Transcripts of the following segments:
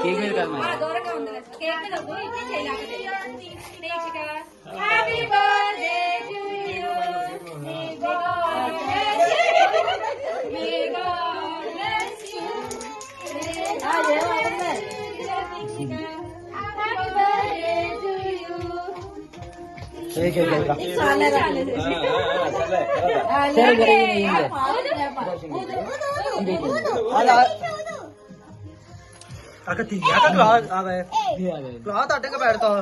cake మీద కాదు దూరంగా ఉంది కేక్ మీద హ్యాపీ బర్త్డే టు యూ అక్కడ తీయాక క్లాత్ అట్టగా పెడతావు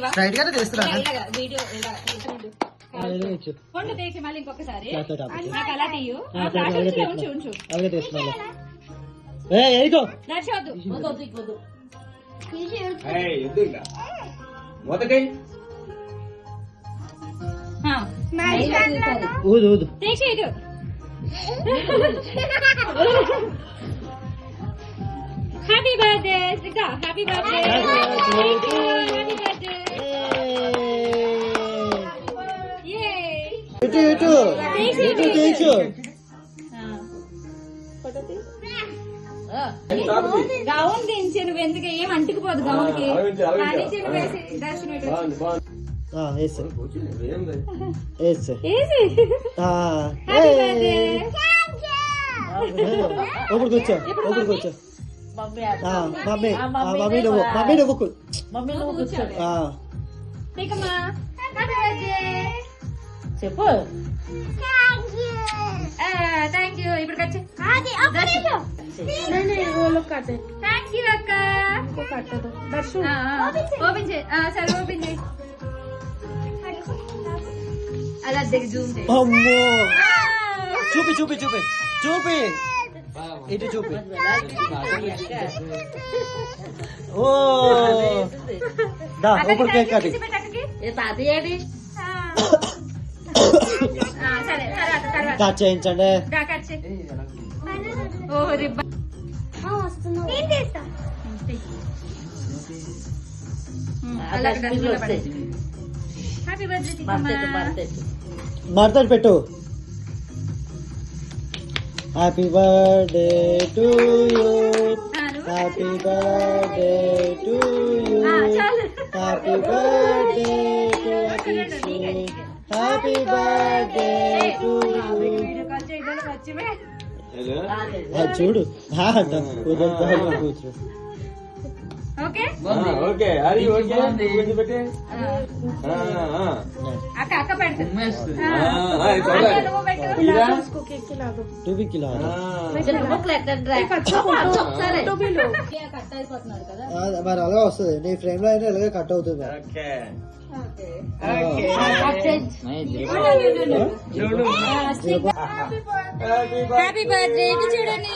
స్ట్రైట్ గానే తీస్తున్నా మళ్ళీ ఇంకొకసారి అలాగే తీస్తున్నా ఊదు ఊదు happy birthday Srika happy birthday happy birthday ఇటు ఇటు ఇటు తీసు గౌన్ దించి నువ్వు ఎందుకు ఏం అంటుకుపోదు గౌన్ కి ఒకటి కూర్చో ఒకటి కూర్చో మమ్మీ మమ్మీ నువ్వు మమ్మీ నువ్వు కూర్చో చెప్పు థ్యాంక్ యూ ఇప్పుడు థ్యాంక్ యూ అక్క ఓపెన్ చేయి సరే ఓపెన్ చేయి అలా దగ్గర జూమ్ చేయి అమ్మో చూపి చూపి చూపి చూపి ఇటు చూపి ఓ దా ఒకటి కేక్ కట్ కట్ చేయించండి మర్తడి పెట్టు happy birthday to you happy birthday to you happy birthday happy birthday to you చూడు కూర్చో ఓకే ఓకే అది ఓకే పెట్టే అక్క అక్క పెడుతుంది మరి అలా వస్తుంది నీ ఫ్రేమ్ లో అయినా ఇలాగే కట్ అవుతుంది హ్యాపీ బర్త్డే చూడండి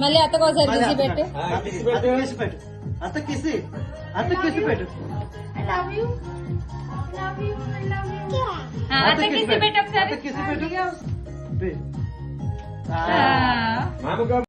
మళ్ళీ అత్తకోసారి కిసి పెట్టు అత్త కిసి పెట్టు అత్త కిసి పెట్టు ఒకసారి కిసి పెట్టు